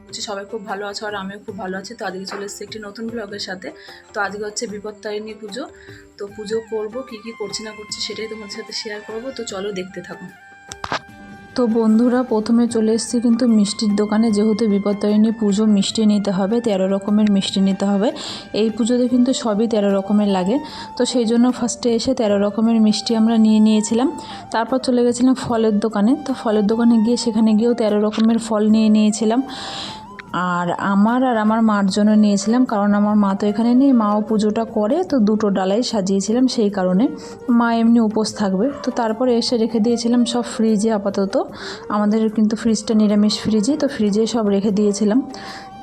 করছি সবাই খুব ভালো আছো আর আমিও খুব ভালো আছি। তো আজকে চলে এসেছি একটি নতুন ব্লগের সাথে। তো আজকে হচ্ছে বিপত্তারিণী পুজো। তো পুজো করব, কি কি করছি না করছি সেটাই তোমাদের সাথে শেয়ার করব। তো চলো দেখতে থাকো। তো বন্ধুরা, প্রথমে চলে এসেছি কিন্তু মিষ্টির দোকানে। যেহেতু বিপত্তারিণী পুজো, মিষ্টি নিতে হবে, 13 রকমের মিষ্টি নিতে হবে। এই পুজোতে কিন্তু সবই 13 রকমের লাগে। তো সেই জন্য ফার্স্টে এসে 13 রকমের মিষ্টি আমরা নিয়ে নিয়েছিলাম। তারপর চলে গেছিলাম ফলের দোকানে। তো ফলের দোকানে গিয়ে সেখানে গিয়েও 13 রকমের ফল নিয়ে নিয়েছিলাম। আর আমার মার জন্য নিয়েছিলাম, কারণ আমার মা তো এখানে নেই, মাও পুজোটা করে। তো দুটো ডালাই সাজিয়েছিলাম সেই কারণে, মা এমনি উপোস থাকবে। তো তারপরে এসে রেখে দিয়েছিলাম সব ফ্রিজে আপাতত। আমাদের কিন্তু ফ্রিজটা নিরামিষ ফ্রিজই, তো ফ্রিজে সব রেখে দিয়েছিলাম।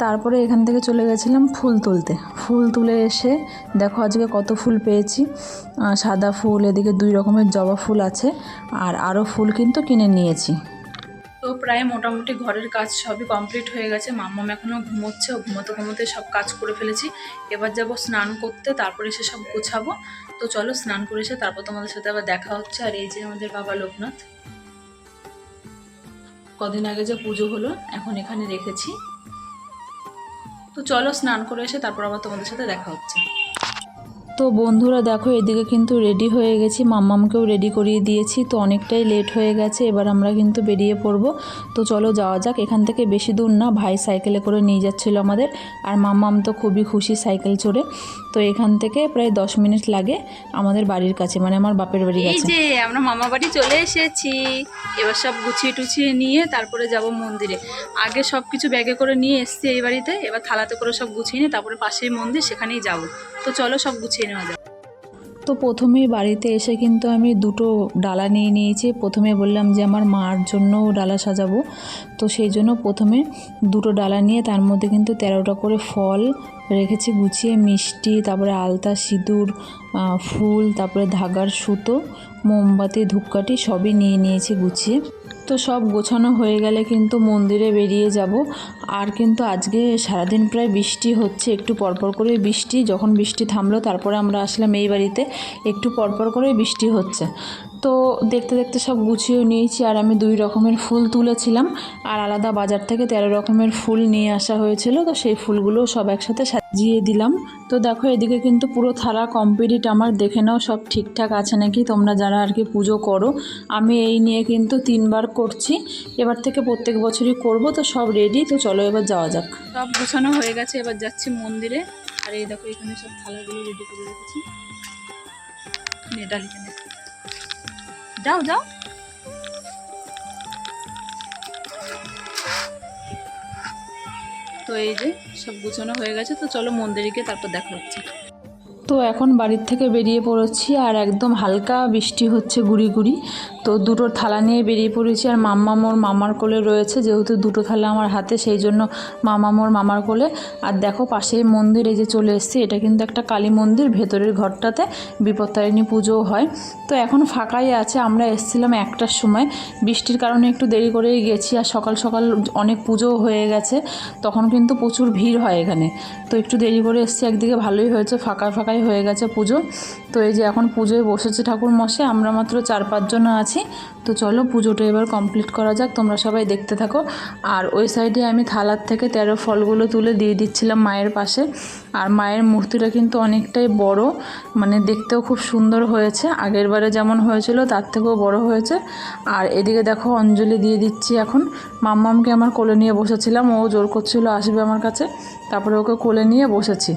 তারপরে এখান থেকে চলে গেছিলাম ফুল তুলতে। ফুল তুলে এসে দেখো আজকে কত ফুল পেয়েছি। সাদা ফুল, এদিকে 2 রকমের জবা ফুল আছে, আর আরও ফুল কিন্তু কিনে নিয়েছি। তো প্রায় মোটামুটি ঘরের কাজ সবই কমপ্লিট হয়ে গেছে। মাম্মাম এখনও ঘুমোচ্ছে, ও ঘুমোতে ঘুমোতে সব কাজ করে ফেলেছি। এবার যাব স্নান করতে, তারপরে এসে সব গোছাবো। তো চলো স্নান করে এসে তারপর তোমাদের সাথে আবার দেখা হচ্ছে। আর এই যে আমাদের বাবা লোকনাথ, কদিন আগে যে পুজো হলো এখন এখানে রেখেছি। তো চলো স্নান করে এসে তারপর আবার তোমাদের সাথে দেখা হচ্ছে। তো বন্ধুরা দেখো, এদিকে কিন্তু রেডি হয়ে গেছি, মাম্মামকেও রেডি করিয়ে দিয়েছি। তো অনেকটাই লেট হয়ে গেছে, এবার আমরা কিন্তু বেরিয়ে পড়ব। তো চলো যাওয়া যাক। এখান থেকে বেশি দূর না, ভাই সাইকেলে করে নিয়ে যাচ্ছিলো আমাদের। আর মাম্মাম তো খুবই খুশি সাইকেল চড়ে। তো এখান থেকে প্রায় 10 মিনিট লাগে আমাদের বাড়ির কাছে, মানে আমার বাপের বাড়ির কাছে। এই যে আমরা মামা বাড়ি চলে এসেছি। এবার সব গুছিয়ে টুছিয়ে নিয়ে তারপরে যাব মন্দিরে। আগে সব কিছু ব্যাগে করে নিয়ে এসছি এই বাড়িতে, এবার থালাতে করে সব গুছিয়ে নিয়ে তারপরে পাশেই মন্দির, সেখানেই যাব। তো চলো সব গুছিয়ে নেওয়া যাক। তো প্রথমেই বাড়িতে এসে কিন্তু আমি 2টো ডালা নিয়ে নিয়েছি। প্রথমে বললাম যে আমার মার জন্য ডালা সাজাবো, তো সেই জন্য প্রথমে 2টো ডালা নিয়ে তার মধ্যে কিন্তু 13টা করে ফল রেখেছি গুছিয়ে, মিষ্টি, তারপরে আলতা, সিঁদুর, ফুল, তারপরে ধাগার সুতো, মোমবাতি, ধূপকাঠি সবই নিয়ে নিয়েছি গুছিয়ে। তো সব গোছানো হয়ে গেলে কিন্তু মন্দিরে বেরিয়ে যাব। আর কিন্তু আজকে সারাদিন প্রায় বৃষ্টি হচ্ছে, একটু পরপর করে বৃষ্টি। যখন বৃষ্টি থামলো তারপরে আমরা আসলাম এই বাড়িতে, একটু পরপর করে বৃষ্টি হচ্ছে। তো দেখতে দেখতে সব গুছিয়ে নিয়েছি। আর আমি 2 রকমের ফুল তুলেছিলাম, আর আলাদা বাজার থেকে 13 রকমের ফুল নিয়ে আসা হয়েছিল। তো সেই ফুলগুলো সব একসাথে সাজিয়ে দিলাম। তো দেখো এদিকে কিন্তু পুরো থালা কমপ্লিট আমার। দেখে নাও সব ঠিকঠাক আছে নাকি, তোমরা যারা আর কি পুজো করো। আমি এই নিয়ে কিন্তু 3বার করছি, এবার থেকে প্রত্যেক বছরই করব। তো সব রেডি, তো চলো এবার যাওয়া যাক। সব গোছানো হয়ে গেছে, এবার যাচ্ছি মন্দিরে। আর এই দেখো এখানে সব থালাগুলো রেডি করে রেখেছি। ডালিখানে যাও যাও। তো এই যে সব গুছানো হয়ে গেছে, তো চলো মন্দিরে গিয়ে তারপর দেখা হচ্ছে। তো এখন বাড়ির থেকে বেরিয়ে পড়েছি, আর একদম হালকা বৃষ্টি হচ্ছে গুড়ি গুড়ি। তো 2টো থালা নিয়ে বেরিয়ে পড়েছি। আর মাম্মাম ওর মামার কোলে রয়েছে, যেহেতু 2টো থালা আমার হাতে, সেই জন্য মাম্মাম ওর মামার কোলে। আর দেখো পাশেই মন্দির, এই যে চলে এসেছি। এটা কিন্তু একটা কালী মন্দির, ভেতরের ঘরটাতে বিপত্তারিণী পুজোও হয়। তো এখন ফাঁকাই আছে। আমরা এসেছিলাম 1টার সময়, বৃষ্টির কারণে একটু দেরি করেই গেছি। আর সকাল সকাল অনেক পুজো হয়ে গেছে, তখন কিন্তু প্রচুর ভিড় হয় এখানে। তো একটু দেরি করে এসেছি, একদিকে ভালোই হয়েছে, ফাঁকা ফাঁকাই হয়ে গেছে পুজো। তো এই যে এখন পুজোয় বসেছে ঠাকুর মশাই, আমরা মাত্র 4-5 জন আছি। তো চলো পুজোটা এবার কমপ্লিট করা যাক, তোমরা সবাই দেখতে থাকো। আর ওই সাইডে আমি থালার থেকে 13 ফলগুলো তুলে দিয়ে দিচ্ছিলাম মায়ের পাশে। আর মায়ের মূর্তিটা কিন্তু অনেকটাই বড়, মানে দেখতেও খুব সুন্দর হয়েছে। আগের বারে যেমন হয়েছিল তার থেকেও বড় হয়েছে। আর এদিকে দেখো অঞ্জলি দিয়ে দিচ্ছি এখন। মাম্মামকে আমার কোলে নিয়ে বসেছিলাম, ও জোর করছিল আসবে আমার কাছে, তারপরে ওকে কোলে নিয়ে বসেছি।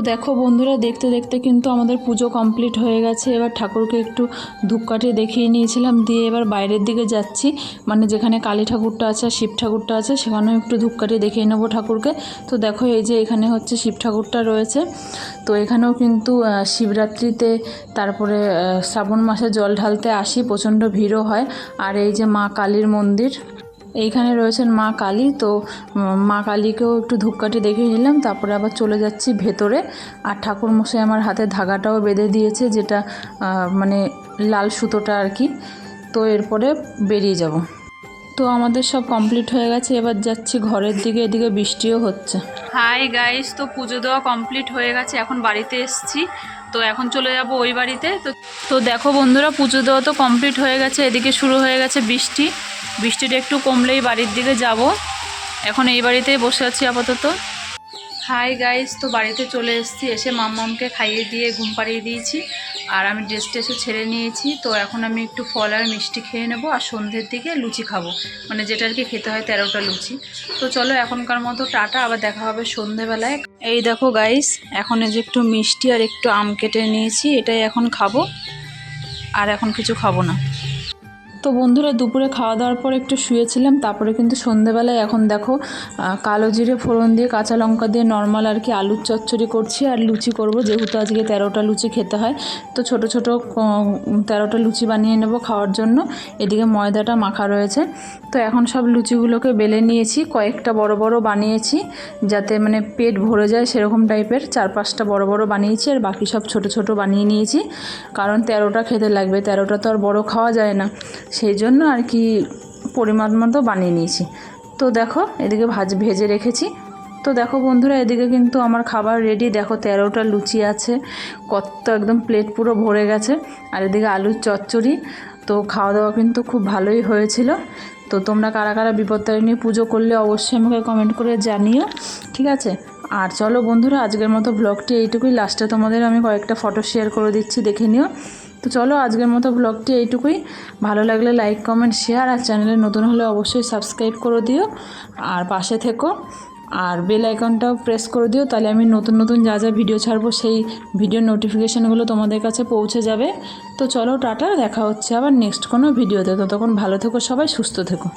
দেখো বন্ধুরা, দেখতে দেখতে কিন্তু আমাদের পুজো কমপ্লিট হয়ে গেছে। এবার ঠাকুরকে একটু ধূপকাঠি দেখিয়ে নিয়েছিলাম, দিয়ে এবার বাইরের দিকে যাচ্ছি, মানে যেখানে কালী ঠাকুরটা আছে আর শিব ঠাকুরটা আছে সেখানেও একটু ধূপকাঠি দেখিয়ে নেবো ঠাকুরকে। তো দেখো এই যে এখানে হচ্ছে শিব ঠাকুরটা রয়েছে। তো এখানেও কিন্তু শিবরাত্রিতে তারপরে শ্রাবণ মাসে জল ঢালতে আসি, প্রচণ্ড ভিড়ও হয়। আর এই যে মা কালীর মন্দির, এইখানে রয়েছেন মা কালী। তো মা কালীকেও একটু ধূপকাঠি দেখিয়ে নিলাম, তারপরে আবার চলে যাচ্ছি ভেতরে। আর ঠাকুর মশাই আমার হাতে ধাগাটাও বেঁধে দিয়েছে, যেটা মানে লাল সুতোটা আর কি। তো এরপরে বেরিয়ে যাব। তো আমাদের সব কমপ্লিট হয়ে গেছে, এবার যাচ্ছি ঘরের দিকে। এদিকে বৃষ্টিও হচ্ছে। হাই গাইস, তো পুজো দেওয়া কমপ্লিট হয়ে গেছে, এখন বাড়িতে এসেছি। তো এখন চলে যাব ওই বাড়িতে। তো দেখো বন্ধুরা, পুজো দেওয়া তো কমপ্লিট হয়ে গেছে, এদিকে শুরু হয়ে গেছে বৃষ্টি। বৃষ্টিটা একটু কমলেই বাড়ির দিকে যাব। এখন এই বাড়িতেই বসে আছি আপাতত। হাই গাইস, তো বাড়িতে চলে এসেছি। এসে মাম্মামকে খাইয়ে দিয়ে ঘুম পাড়িয়ে দিয়েছি, আর আমি ড্রেসটা এসে ছেড়ে নিয়েছি। তো এখন আমি একটু ফল আর মিষ্টি খেয়ে নেবো, আর সন্ধ্যের দিকে লুচি খাবো, মানে যেটা আর কি খেতে হয় 13টা লুচি। তো চলো এখনকার মতো টাটা, আবার দেখা হবে সন্ধ্যেবেলায়। এই দেখো গাইস, এখন এই যে একটু মিষ্টি আর একটু আম কেটে নিয়েছি, এটাই এখন খাবো, আর এখন কিছু খাবো না। তো বন্ধুরা, দুপুরে খাওয়া দাওয়ার পর একটু শুয়েছিলাম, তারপরে কিন্তু সন্ধ্যেবেলায় এখন দেখো কালো জিরে ফোড়ন দিয়ে কাঁচা লঙ্কা দিয়ে নর্মাল আর কি আলুর চচ্চড়ি করছি, আর লুচি করব, যেহেতু আজকে 13টা লুচি খেতে হয়। তো ছোট ছোট 13টা লুচি বানিয়ে নেব খাওয়ার জন্য। এদিকে ময়দাটা মাখা রয়েছে। তো এখন সব লুচিগুলোকে বেলে নিয়েছি, কয়েকটা বড় বড় বানিয়েছি, যাতে মানে পেট ভরে যায় সেরকম টাইপের। 4-5টা বড় বড় বানিয়েছি, আর বাকি সব ছোট ছোট বানিয়ে নিয়েছি, কারণ 13টা খেতে লাগবে। 13টা তো আর বড় খাওয়া যায় না, সেই জন্য আর কি পরিমাণ মতো বানিয়ে নিয়েছি। তো দেখো এদিকে ভেজে রেখেছি। তো দেখো বন্ধুরা, এদিকে কিন্তু আমার খাবার রেডি। দেখো 13টা লুচি আছে, কত একদম প্লেট পুরো ভরে গেছে। আর এদিকে আলুর চচ্চড়ি। তো খাওয়া দাওয়া কিন্তু খুব ভালোই হয়েছিল। তো তোমরা কারা কারা বিপত্তারিণী পুজো করলে অবশ্যই আমাকে কমেন্ট করে জানিও, ঠিক আছে? আর চলো বন্ধুরা, আজকের মতো ব্লগটি এইটুকুই। লাস্টে তোমাদের আমি কয়েকটা ফটো শেয়ার করে দিচ্ছি, দেখে নিও। তো চলো আজকের মতো ব্লগটি এইটুকুই। ভালো লাগলে লাইক, কমেন্ট, শেয়ার, আর চ্যানেলে নতুন হলে অবশ্যই সাবস্ক্রাইব করে দিও, আর পাশে থেকো, আর বেল আইকনটাও প্রেস করে দিও, তাহলে আমি নতুন নতুন যা যা ভিডিও ছাড়বো সেই ভিডিওর নোটিফিকেশানগুলো তোমাদের কাছে পৌঁছে যাবে। তো চলো টাটা, দেখা হচ্ছে আবার নেক্সট কোনো ভিডিওতে। ততক্ষণ ভালো থেকো সবাই, সুস্থ থেকো।